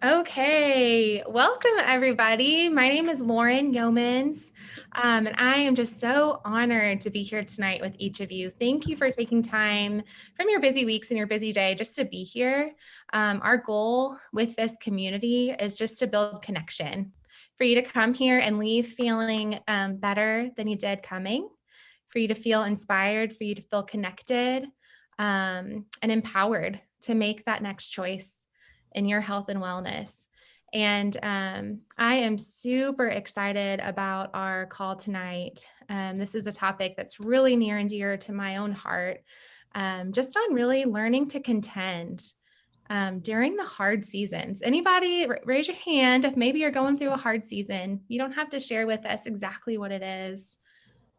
Okay, welcome everybody. My name is Lauren Yeomans, and I am just so honored to be here tonight with each of you. Thank you for taking time from your busy weeks and your busy day just to be here. Our goal with this community is just to build connection, for you to come here and leave feeling better than you did coming, for you to feel inspired, for you to feel connected and empowered to make that next choice in your health and wellness. And I am super excited about our call tonight. This is a topic that's really near and dear to my own heart, just on really learning to contend during the hard seasons. Anybody raise your hand if maybe you're going through a hard season. You don't have to share with us exactly what it is.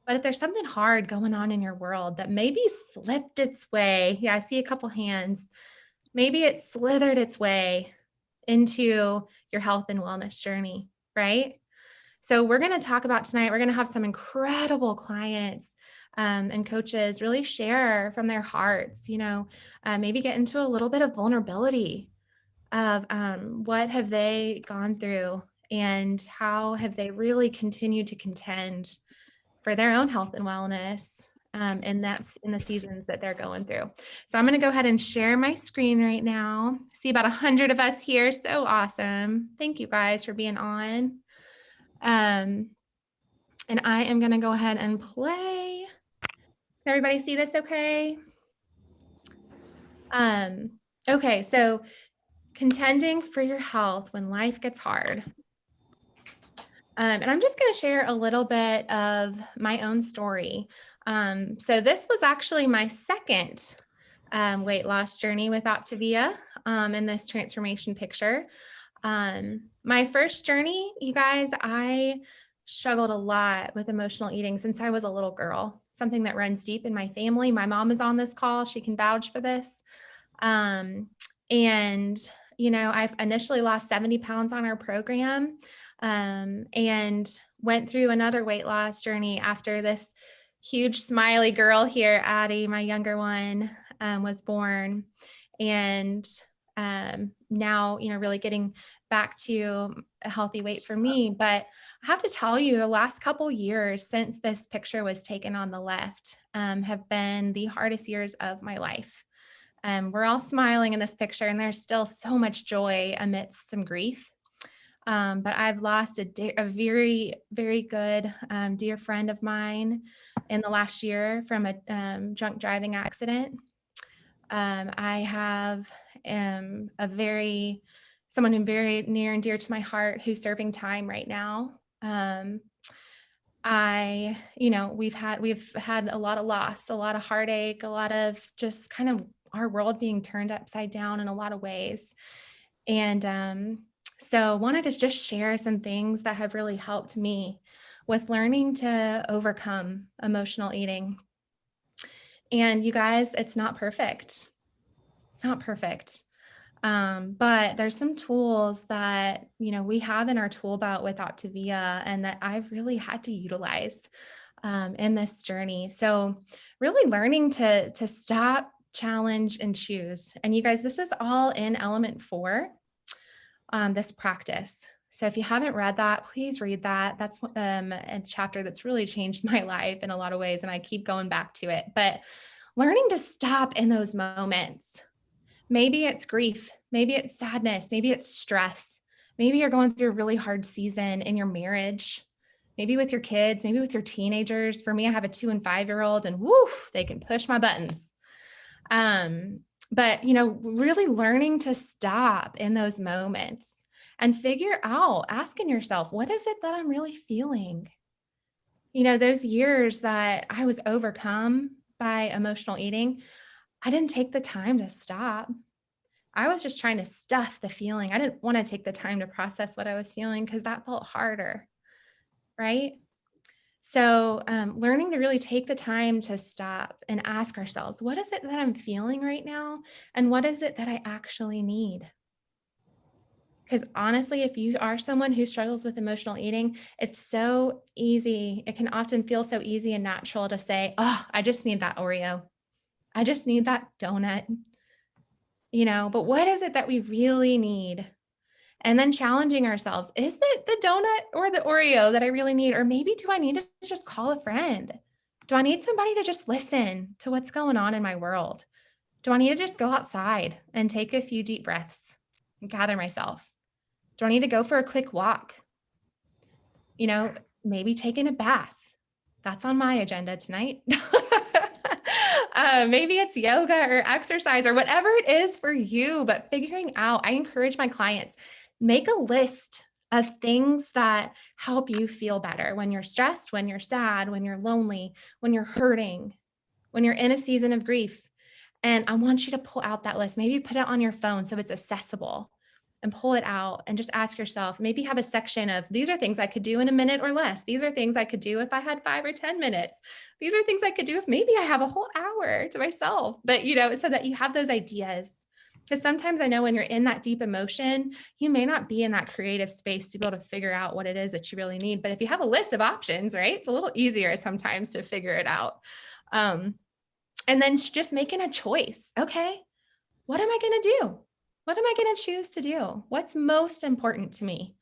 But if there's something hard going on in your world that maybe slipped its way, yeah, I see a couple hands. Maybe it slithered its way into your health and wellness journey, right? So we're going to talk about tonight, we're going to have some incredible clients and coaches really share from their hearts, maybe get into a little bit of vulnerability of what have they gone through and how have they really continued to contend for their own health and wellness. And that's in the seasons that they're going through. So I'm going to go ahead and share my screen right now. See about 100 of us here. So awesome. Thank you guys for being on. And I am going to go ahead and play. Can everybody see this okay? Okay, so contending for your health when life gets hard. And I'm just going to share a little bit of my own story. So this was actually my second weight loss journey with Optavia in this transformation picture. My first journey, you guys, I struggled a lot with emotional eating since I was a little girl, something that runs deep in my family. My mom is on this call. She can vouch for this. I've initially lost 70 pounds on our program and went through another weight loss journey after this huge smiley girl here, Addie, my younger one, was born. And now, really getting back to a healthy weight for me. But I have to tell you, the last couple years since this picture was taken on the left have been the hardest years of my life. We're all smiling in this picture, and there's still so much joy amidst some grief. But I've lost a very, very good dear friend of mine in the last year from a drunk driving accident. I have someone who's very near and dear to my heart who's serving time right now. We've had a lot of loss, a lot of heartache, a lot of just kind of our world being turned upside down in a lot of ways. And so wanted to just share some things that have really helped me with learning to overcome emotional eating. And you guys, it's not perfect. It's not perfect. But there's some tools that, we have in our tool belt with Optavia and that I've really had to utilize in this journey. So really learning to stop, challenge, and choose. And you guys, this is all in element 4, this practice. So if you haven't read that, please read that. That's a chapter that's really changed my life in a lot of ways. And I keep going back to it, but learning to stop in those moments. Maybe it's grief, maybe it's sadness, maybe it's stress. Maybe you're going through a really hard season in your marriage, maybe with your kids, maybe with your teenagers. For me, I have a 2 and 5-year-old, and woo, they can push my buttons. But really learning to stop in those moments and figure out, asking yourself, what is it that I'm really feeling? Those years that I was overcome by emotional eating, I didn't take the time to stop. I was just trying to stuff the feeling. I didn't want to take the time to process what I was feeling because that felt harder, right? So learning to really take the time to stop and ask ourselves, what is it that I'm feeling right now? And what is it that I actually need? Because honestly, if you are someone who struggles with emotional eating, it's so easy. It can often feel so easy and natural to say, oh, I just need that Oreo. I just need that donut. But what is it that we really need? And then challenging ourselves, is it the donut or the Oreo that I really need? Or maybe do I need to just call a friend? Do I need somebody to just listen to what's going on in my world? Do I need to just go outside and take a few deep breaths and gather myself? Do I need to go for a quick walk? You know, maybe taking a bath. That's on my agenda tonight. Maybe it's yoga or exercise or whatever it is for you, but figuring out, I encourage my clients, make a list of things that help you feel better when you're stressed, when you're sad, when you're lonely, when you're hurting, when you're in a season of grief. And I want you to pull out that list. Maybe put it on your phone so it's accessible and pull it out and just ask yourself, maybe have a section of these are things I could do in a minute or less. These are things I could do if I had 5 or 10 minutes. These are things I could do if maybe I have a whole hour to myself. But, so that you have those ideas. Because sometimes I know when you're in that deep emotion, you may not be in that creative space to be able to figure out what it is that you really need. But if you have a list of options, right, it's a little easier sometimes to figure it out. And then just making a choice. Okay, what am I going to do? What am I going to choose to do? What's most important to me?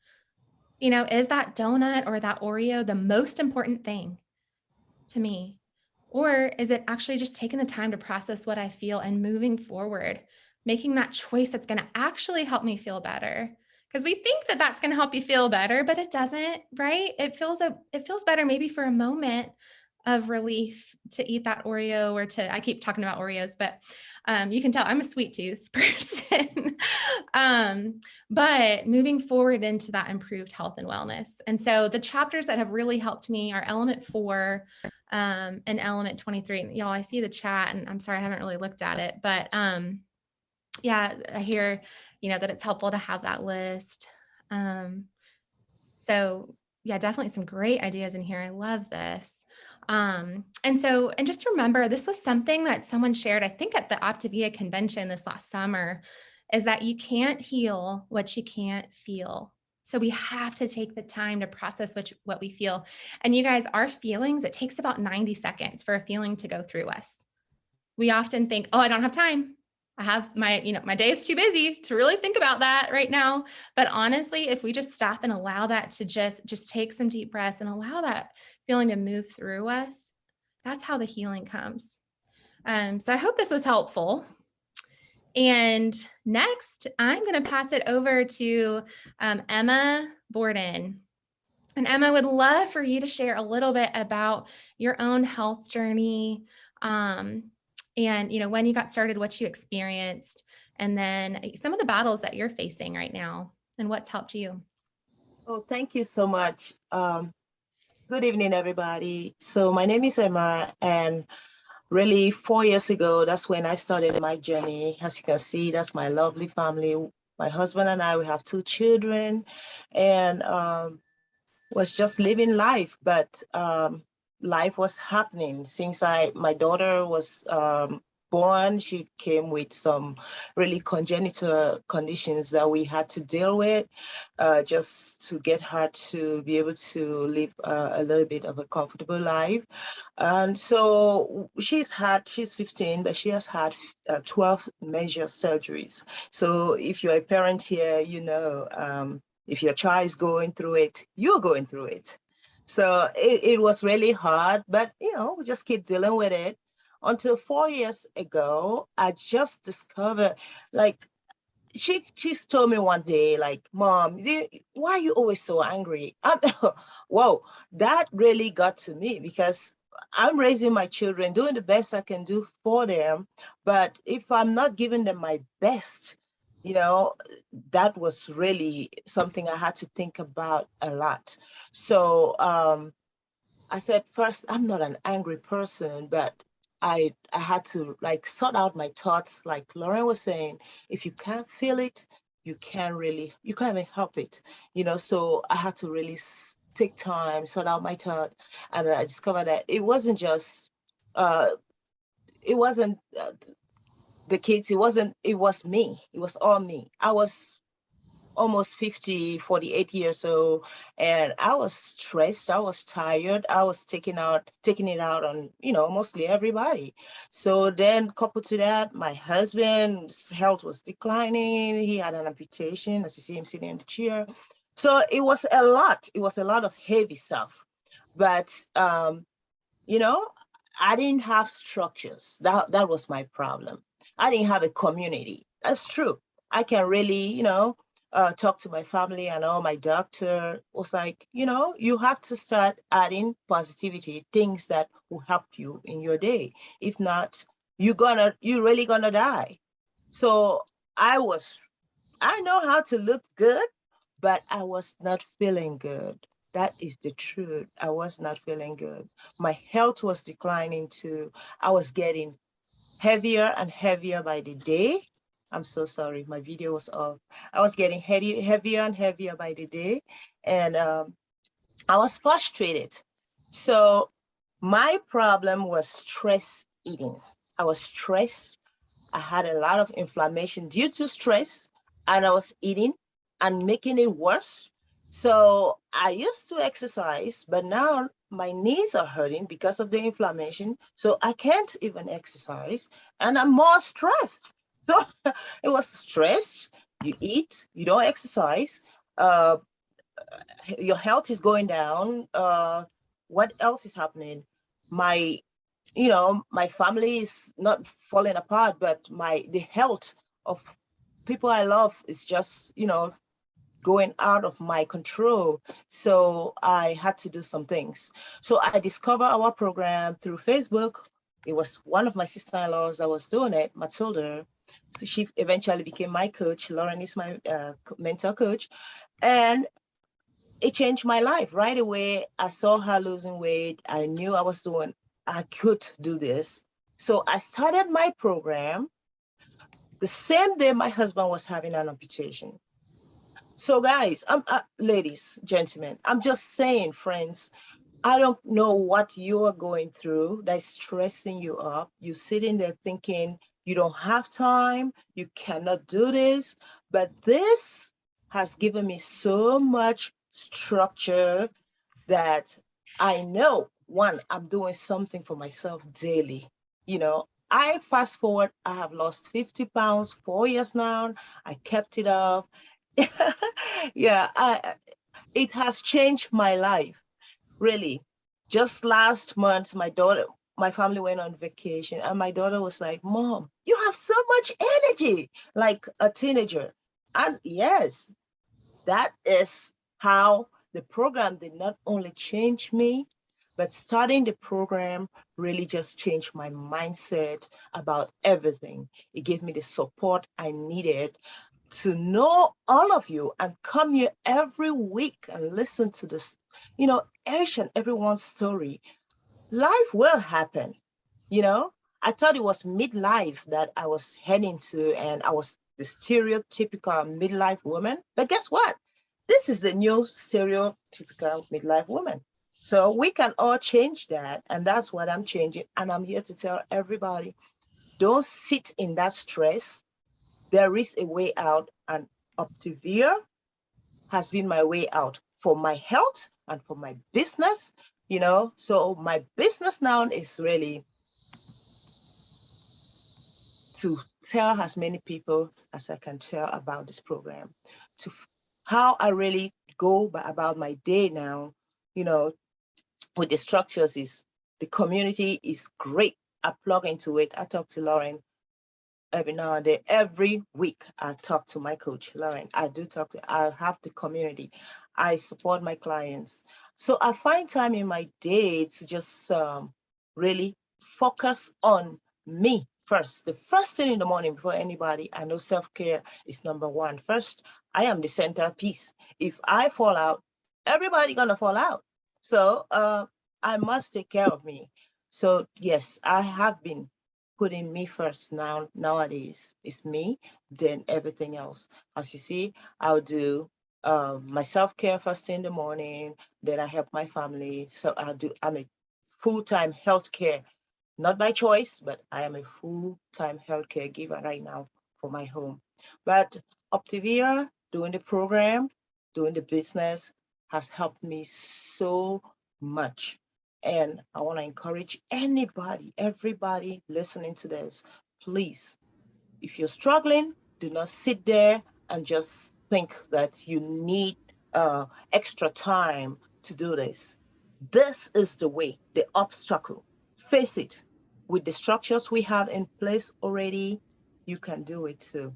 Is that donut or that Oreo the most important thing to me? Or is it actually just taking the time to process what I feel and moving forward, making that choice that's going to actually help me feel better? Because we think that that's going to help you feel better, but it doesn't, right? It feels better maybe for a moment of relief to eat that Oreo I keep talking about Oreos, but you can tell I'm a sweet tooth person. But moving forward into that improved health and wellness. And so the chapters that have really helped me are element 4 and element 23. And y'all, I see the chat and I'm sorry, I haven't really looked at it, but yeah, I hear, that it's helpful to have that list. So yeah, definitely some great ideas in here. I love this. And just remember, this was something that someone shared, I think at the Optavia convention this last summer, is that you can't heal what you can't feel. So we have to take the time to process what we feel. And you guys, our feelings, it takes about 90 seconds for a feeling to go through us. We often think, oh, I don't have time. I have my day is too busy to really think about that right now. But honestly, if we just stop and allow that to just take some deep breaths and allow that feeling to move through us, that's how the healing comes. So I hope this was helpful. And next, I'm going to pass it over to Emma Borden. And Emma, would love for you to share a little bit about your own health journey, and when you got started, what you experienced, and then some of the battles that you're facing right now and what's helped you. Oh, thank you so much. Good evening, everybody. So my name is Emma, and really 4 years ago, that's when I started my journey. As you can see, that's my lovely family. My husband and I, we have 2 children, and was just living life. But life was happening since my daughter was born. She came with some really congenital conditions that we had to deal with, just to get her to be able to live a little bit of a comfortable life. And so she's 15, but she has had 12 major surgeries. So if you're a parent here, if your child is going through it, you're going through it. So it was really hard, but we just keep dealing with it until 4 years ago. I just discovered, like, she's told me one day, like, Mom, why are you always so angry? Whoa, that really got to me, because I'm raising my children, doing the best I can do for them. But if I'm not giving them my best, that was really something I had to think about a lot. So I said, first, I'm not an angry person, but I had to, like, sort out my thoughts. Like Lauren was saying, if you can't feel it, you can't even help it, so I had to really take time, sort out my thought. And I discovered that it wasn't just, it wasn't the kids, it was me. It was all me. I was almost 50, 48 years old. And I was stressed. I was tired. I was taking it out on, mostly everybody. So then coupled to that, my husband's health was declining. He had an amputation, as you see him sitting in the chair. So it was a lot. It was a lot of heavy stuff. But, I didn't have structures. That was my problem. I didn't have a community. That's true. I can really, talk to my family, and all. My doctor was like, you have to start adding positivity, things that will help you in your day. If not, you're really gonna die. So I know how to look good, but I was not feeling good. That is the truth. I was not feeling good. My health was declining too. I was getting heavier and heavier by the day. I'm so sorry, my video was off. I was getting heavier and heavier by the day, and I was frustrated. So my problem was stress eating. I was stressed. I had a lot of inflammation due to stress, and I was eating and making it worse. So I used to exercise, but now my knees are hurting because of the inflammation. So I can't even exercise, and I'm more stressed. So it was stress. You eat, you don't exercise, uh, your health is going down. What else is happening? My my family is not falling apart, but the health of people I love is just, going out of my control. So I had to do some things. So I discovered our program through Facebook. It was one of my sister-in-laws that was doing it, Matilda. So she eventually became my coach. Lauren is my mentor coach. And it changed my life right away. I saw her losing weight. I knew I could do this. So I started my program the same day my husband was having an amputation. So guys, ladies, gentlemen, I'm just saying, friends, I don't know what you are going through that's stressing you up. You're sitting there thinking you don't have time, you cannot do this, but this has given me so much structure that I know, one, I'm doing something for myself daily. I fast forward, I have lost 50 pounds, 4 years now. I kept it off. Yeah, it has changed my life, really. Just last month, my family went on vacation, and my daughter was like, Mom, you have so much energy, like a teenager. And yes, that is how the program did not only change me, but starting the program really just changed my mindset about everything. It gave me the support I needed to know all of you and come here every week and listen to this, each and everyone's story. Life will happen, you know. I thought it was midlife that I was heading to, and I was the stereotypical midlife woman. But guess what? This is the new stereotypical midlife woman. So we can all change that, and that's what I'm changing. And I'm here to tell everybody, don't sit in that stress. There is a way out, and Optivia has been my way out for my health and for my business, So my business now is really to tell as many people as I can tell about this program, to how I really go about my day now, with the structures is the community is great. I plug into it. I talk to Lauren every now and then. Every week I talk to my coach, Lauren. I have the community. I support my clients. So I find time in my day to just really focus on me first. The first thing in the morning before anybody, I know self-care is number one. First, I am the centerpiece. If I fall out, everybody gonna fall out. So I must take care of me. So yes, I have been putting me first nowadays. It's me, then everything else. As you see, I'll do my self-care first thing in the morning, then I help my family. So I'm a full-time healthcare, not by choice, but I am a full-time healthcare giver right now for my home. But Optivia doing the program, doing the business has helped me so much. And I want to encourage anybody, everybody listening to this, please, if you're struggling, do not sit there and just think that you need extra time to do this. This is the way, the obstacle. Face it. With the structures we have in place already, you can do it too.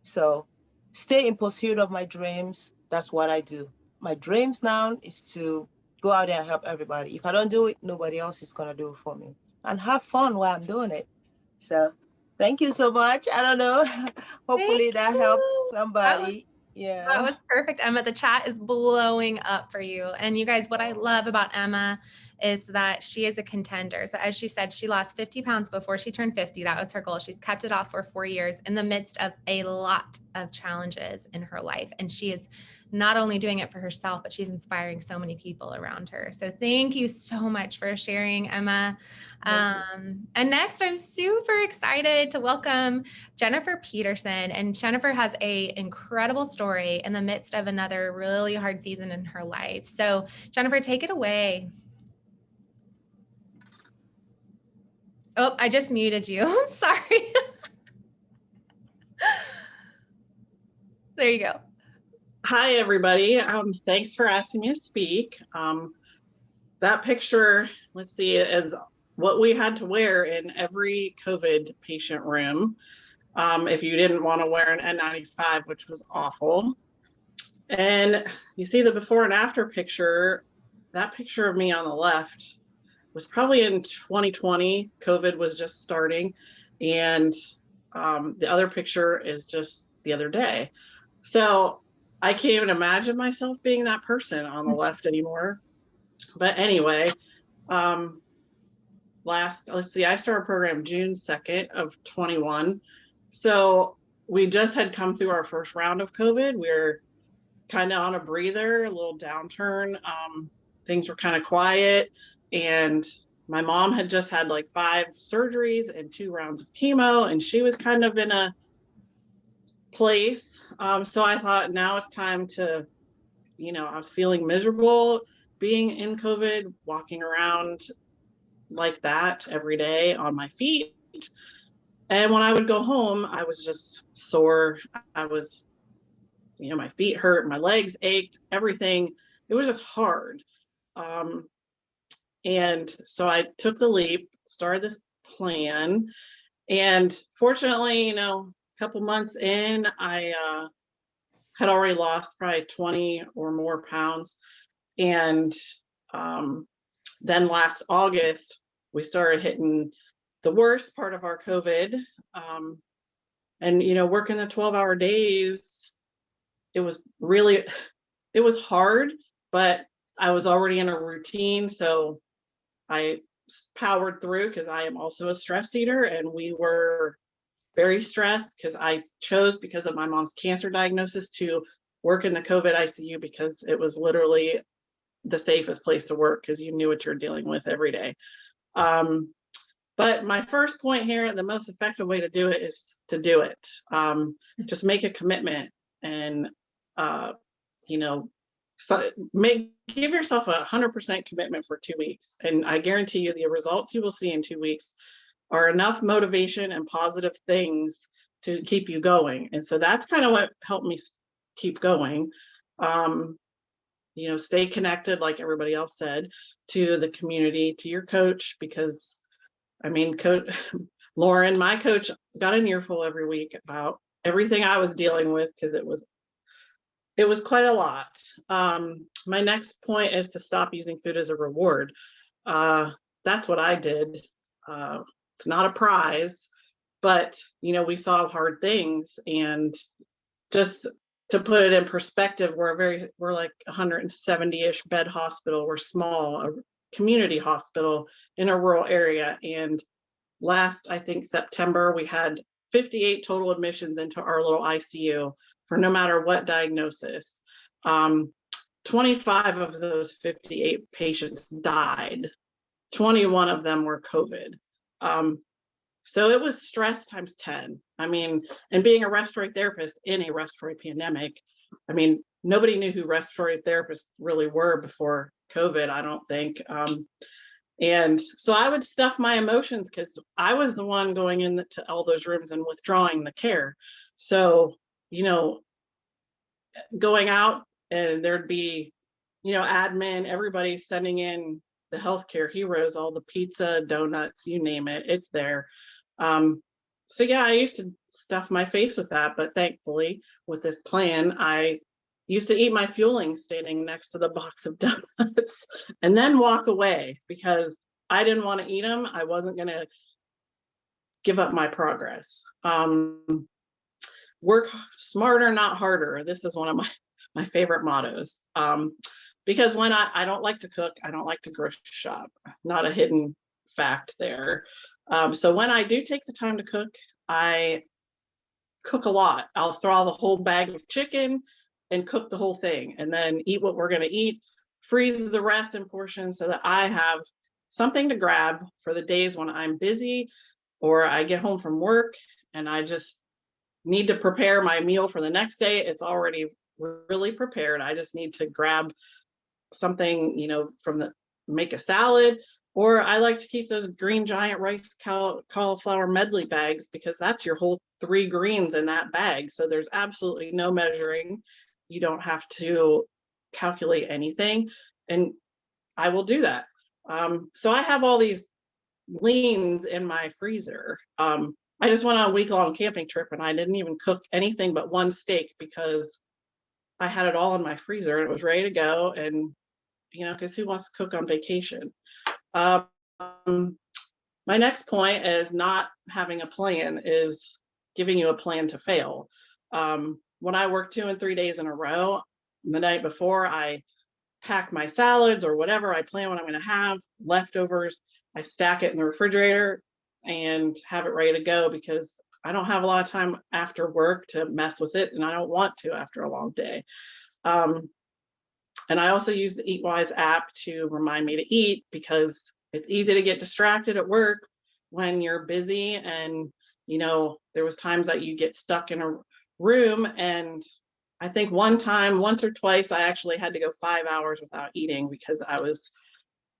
So stay in pursuit of my dreams. That's what I do. My dreams now is to go out there and help everybody. If I don't do it, nobody else is going to do it for me. And have fun while I'm doing it. So thank you so much. I don't know. Hopefully Thank that helped you. somebody. That Yeah. was perfect, Emma. The chat is blowing up for you. And you guys, what I love about Emma is that she is a contender. So as she said, she lost 50 pounds before she turned 50. That was her goal. She's kept it off for 4 years in the midst of a lot of challenges in her life. And she is not only doing it for herself, but she's inspiring so many people around her. So thank you so much for sharing, Emma. And next, I'm super excited to welcome Jennifer Peterson. And Jennifer has an incredible story in the midst of another really hard season in her life. So Jennifer, take it away. Oh, I just muted you. Sorry. There you go. Hi, everybody. Thanks for asking me to speak. That picture, let's see, is what we had to wear in every COVID patient room. If you didn't want to wear an N95, which was awful. And you see the before and after picture, that picture of me on the left was probably in 2020. COVID was just starting. And the other picture is just the other day. So I can't even imagine myself being that person on the left anymore. But anyway, let's see, I started program June 2nd of 21. So we just had come through our first round of COVID. We're kind of on a breather, a little downturn. Things were kind of quiet. And my mom had just had like 5 surgeries and 2 rounds of chemo, and she was kind of in a place. So I thought now it's time to, I was feeling miserable being in COVID, walking around like that every day on my feet. And when I would go home, I was just sore. I was, my feet hurt, my legs ached, everything. It was just hard. And so I took the leap, started this plan. And fortunately, a couple months in, I had already lost probably 20 or more pounds. And then last August, we started hitting the worst part of our COVID. And, working the 12-hour days, it was hard, but I was already in a routine. So I powered through because I am also a stress eater, and we were very stressed because I chose, because of my mom's cancer diagnosis, to work in the COVID ICU because it was literally the safest place to work because you knew what you're dealing with every day. But my first point here, the most effective way to do it is to do it. Just make a commitment and, give yourself 100% commitment for 2 weeks. And I guarantee you the results you will see in 2 weeks are enough motivation and positive things to keep you going. And so that's kind of what helped me keep going. Stay connected, like everybody else said, to the community, to your coach, because Lauren, my coach, got an earful every week about everything I was dealing with, because it was quite a lot. My next point is to stop using food as a reward. That's what I did. It's not a prize, but we saw hard things, and just to put it in perspective, we're like 170-ish bed hospital. We're small, a community hospital in a rural area. And last, I think, September, we had 58 total admissions into our little ICU for no matter what diagnosis. 25 of those 58 patients died. 21 of them were COVID. So it was stress times 10. And being a respiratory therapist in a respiratory pandemic, I mean, nobody knew who respiratory therapists really were before COVID, I don't think. And so I would stuff my emotions because I was the one going into all those rooms and withdrawing the care. So, you know, going out and there'd be, admin, everybody sending in the healthcare heroes, all the pizza, donuts, you name it, it's there. So yeah, I used to stuff my face with that, but thankfully with this plan, I used to eat my fueling standing next to the box of donuts and then walk away because I didn't want to eat them. I wasn't going to give up my progress. Work smarter, not harder. This is one of my favorite mottos. Because when I don't like to cook, I don't like to grocery shop. Not a hidden fact there. So when I do take the time to cook, I cook a lot. I'll throw the whole bag of chicken and cook the whole thing and then eat what we're going to eat, freeze the rest in portions so that I have something to grab for the days when I'm busy or I get home from work and I just need to prepare my meal for the next day. It's already really prepared. I just need to grab something, make a salad, or I like to keep those green giant rice cauliflower medley bags because that's your whole 3 greens in that bag. So there's absolutely no measuring. You don't have to calculate anything. And I will do that. So I have all these leans in my freezer. I just went on a week-long camping trip and I didn't even cook anything but one steak because I had it all in my freezer and it was ready to go. And, because who wants to cook on vacation? My next point is not having a plan is giving you a plan to fail. When I work 2 and 3 days in a row, the night before I pack my salads or whatever I plan what I'm going to have, leftovers, I stack it in the refrigerator and have it ready to go because I don't have a lot of time after work to mess with it and I don't want to after a long day. And I also use the EatWise app to remind me to eat because it's easy to get distracted at work when you're busy. And, there was times that you get stuck in a room. And I think once or twice, I actually had to go 5 hours without eating because I was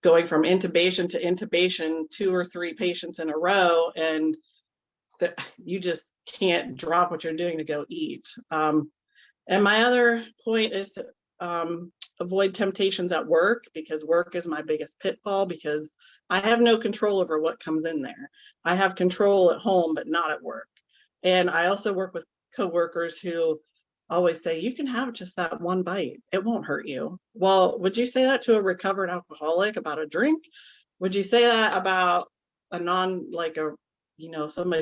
going from intubation to intubation, 2 or 3 patients in a row. And you just can't drop what you're doing to go eat. And my other point is to avoid temptations at work because work is my biggest pitfall because I have no control over what comes in there. I have control at home, but not at work. And I also work with coworkers who always say, you can have just that one bite. It won't hurt you. Well, would you say that to a recovered alcoholic about a drink? Would you say that about somebody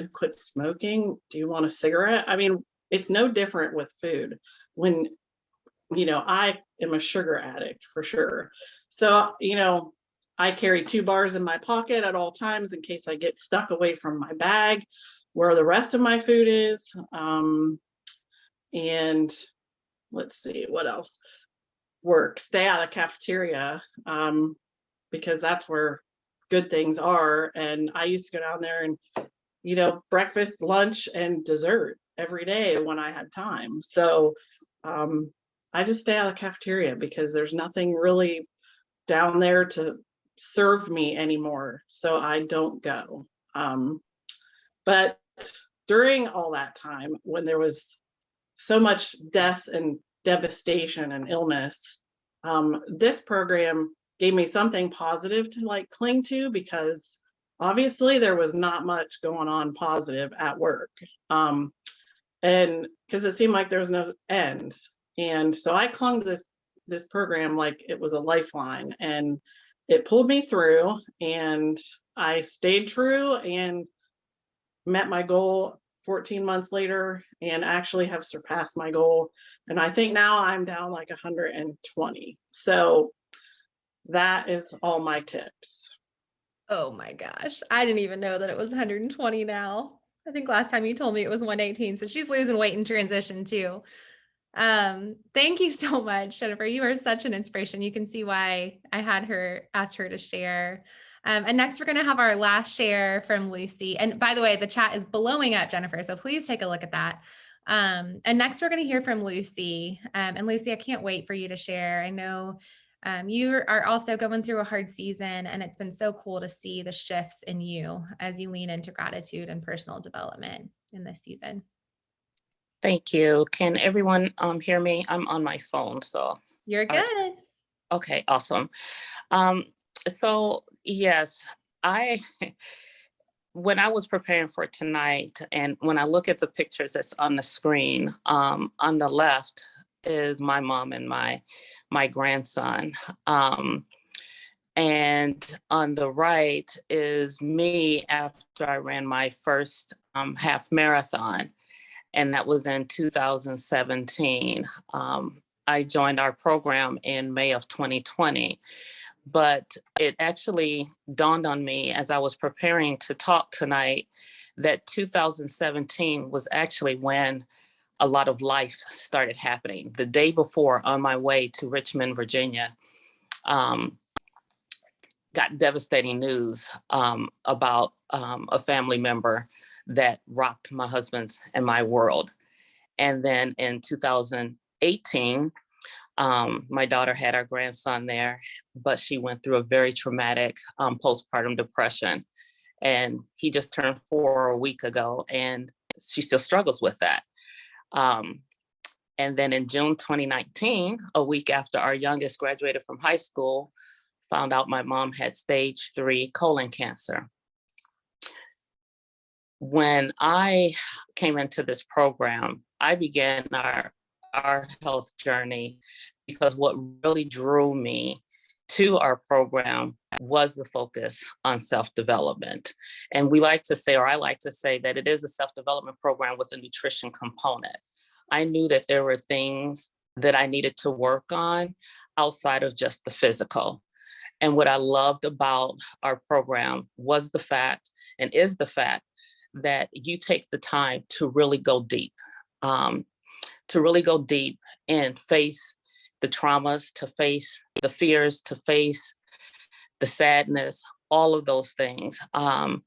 who quit smoking? Do you want a cigarette? I mean, it's no different with food. When I am a sugar addict for sure. So, I carry 2 bars in my pocket at all times in case I get stuck away from my bag where the rest of my food is. And let's see, what else? Work, stay out of the cafeteria because that's where good things are. And I used to go down there and, breakfast, lunch, and dessert every day when I had time. So, I just stay out of the cafeteria because there's nothing really down there to serve me anymore. So I don't go. But during all that time, when there was so much death and devastation and illness, this program gave me something positive to cling to because obviously there was not much going on positive at work. And because it seemed like there was no end. And so I clung to this program like it was a lifeline and it pulled me through and I stayed true and met my goal 14 months later and actually have surpassed my goal. And I think now I'm down 120. So that is all my tips. Oh my gosh. I didn't even know that it was 120 now. I think last time you told me it was 118. So she's losing weight in transition too. Thank you so much, Jennifer. You are such an inspiration. You can see why I had asked her to share. And next we're going to have our last share from Lucy. And by the way, the chat is blowing up, Jennifer. So please take a look at that. And next we're going to hear from Lucy. And Lucy, I can't wait for you to share. I know you are also going through a hard season, and it's been so cool to see the shifts in you as you lean into gratitude and personal development in this season. Thank you. Can everyone hear me? I'm on my phone, so. You're good. Okay, awesome. So yes, when I was preparing for tonight, and when I look at the pictures that's on the screen, on the left is my mom and my grandson. And on the right is me after I ran my first half marathon, and that was in 2017. I joined our program in May of 2020, but it actually dawned on me as I was preparing to talk tonight that 2017 was actually when a lot of life started happening. The day before, on my way to Richmond, Virginia, got devastating news about a family member that rocked my husband's and my world. And then in 2018, my daughter had our grandson there, but she went through a very traumatic postpartum depression. And he just turned 4 a week ago, and she still struggles with that. And then in June 2019, a week after our youngest graduated from high school, found out my mom had stage 3 colon cancer. When I came into this program, I began our health journey because what really drew me to our program was the focus on self-development. And we like to say, or I like to say, that it is a self-development program with a nutrition component. I knew that there were things that I needed to work on outside of just the physical. And what I loved about our program was the fact, and is the fact, that you take the time to really go deep, and face the traumas, to face the fears, to face the sadness, all of those things. And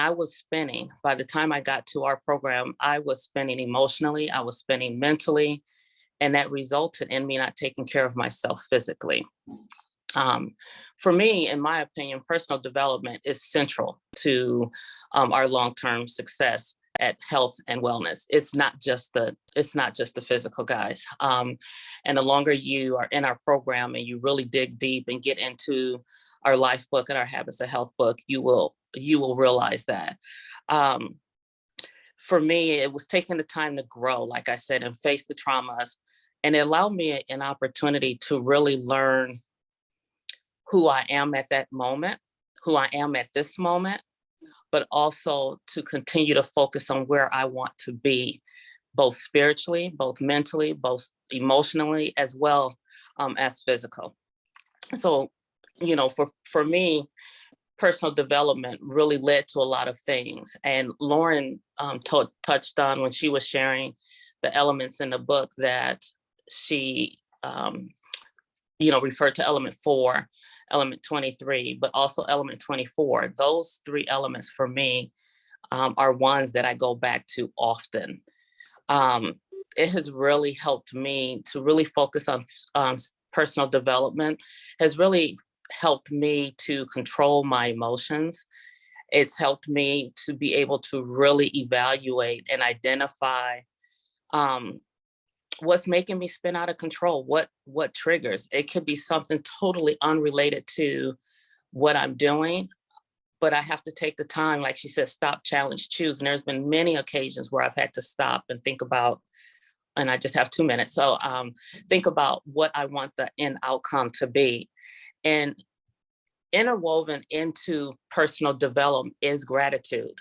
I was spinning, by the time I got to our program, I was spinning emotionally, I was spinning mentally, and that resulted in me not taking care of myself physically. For me, in my opinion, personal development is central to our long-term success at health and wellness. It's not just the physical, guys. And the longer you are in our program and you really dig deep and get into our life book and our Habits of Health book, you will realize that. For me, it was taking the time to grow, like I said, and face the traumas. And it allowed me an opportunity to really learn who I am at that moment, who I am at this moment, but also to continue to focus on where I want to be, both spiritually, both mentally, both emotionally, as well as physical. So, for me, personal development really led to a lot of things. And Lauren touched on, when she was sharing the elements in the book, that she, referred to element 4, element 23, but also element 24. Those 3 elements for me are ones that I go back to often. It has really helped me to really focus on personal development, has really helped me to control my emotions. It's helped me to be able to really evaluate and identify what's making me spin out of control, what triggers. It could be something totally unrelated to what I'm doing, but I have to take the time, like she said, stop, challenge, choose. And there's been many occasions where I've had to stop and think about, and I just have 2 minutes. So think about what I want the end outcome to be. And interwoven into personal development is gratitude,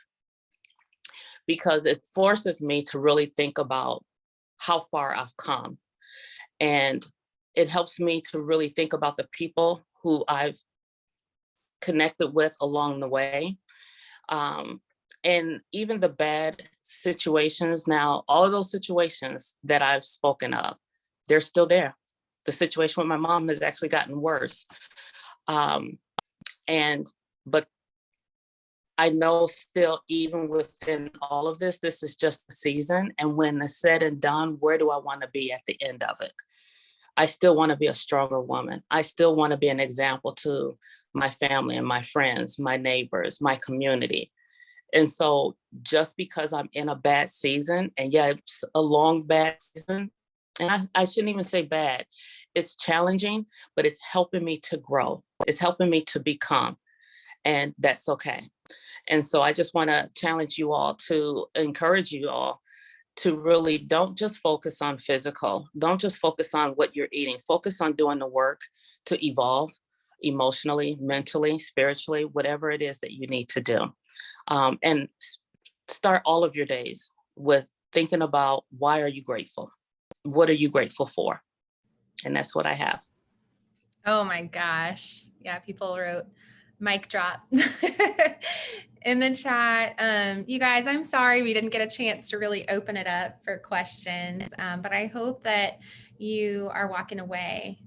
because it forces me to really think about how far I've come. And it helps me to really think about the people who I've connected with along the way. And even the bad situations now, all of those situations that I've spoken of, they're still there. The situation with my mom has actually gotten worse. But I know still, even within all of this, this is just a season. And when it's said and done, where do I want to be at the end of it? I still want to be a stronger woman. I still want to be an example to my family and my friends, my neighbors, my community. And so just because I'm in a bad season, and yeah, it's a long bad season, and I shouldn't even say bad, it's challenging, but it's helping me to grow. It's helping me to become, and that's okay. And so I just want to challenge you all, to encourage you all to really don't just focus on physical, don't just focus on what you're eating, focus on doing the work to evolve emotionally, mentally, spiritually, whatever it is that you need to do. And start all of your days with thinking about, why are you grateful? What are you grateful for? And that's what I have. Oh my gosh. Yeah, people wrote mic drop in the chat. You guys, I'm sorry we didn't get a chance to really open it up for questions, but I hope that you are walking away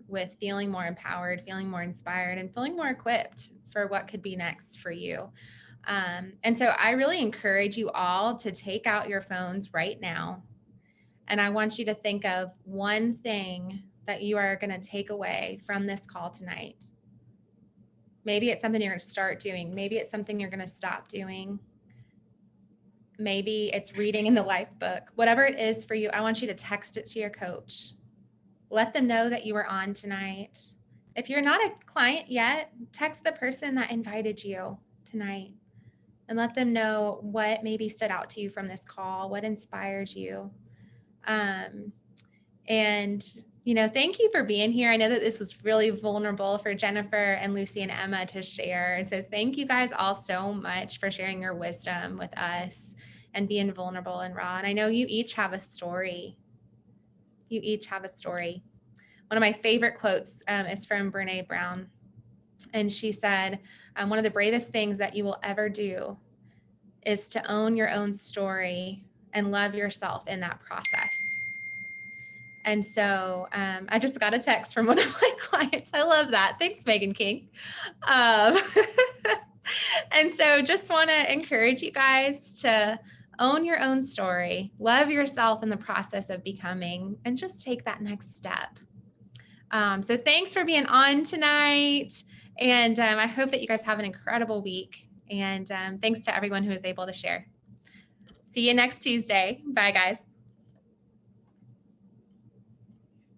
with feeling more empowered, feeling more inspired, and feeling more equipped for what could be next for you. And so I really encourage you all to take out your phones right now. And I want you to think of one thing that you are going to take away from this call tonight. Maybe it's something you're going to start doing. Maybe it's something you're going to stop doing. Maybe it's reading in the life book. Whatever it is for you, I want you to text it to your coach. Let them know that you were on tonight. If you're not a client yet, text the person that invited you tonight and let them know what maybe stood out to you from this call, what inspired you. And, thank you for being here. I know that this was really vulnerable for Jennifer and Lucy and Emma to share. And so thank you guys all so much for sharing your wisdom with us and being vulnerable and raw. And I know you each have a story. You each have a story. One of my favorite quotes is from Brene Brown. And she said, one of the bravest things that you will ever do is to own your own story and love yourself in that process. And so I just got a text from one of my clients. I love that. Thanks, Megan King. And so just want to encourage you guys to own your own story, love yourself in the process of becoming, and just take that next step. So thanks for being on tonight. And I hope that you guys have an incredible week. And thanks to everyone who was able to share. See you next Tuesday. Bye, guys.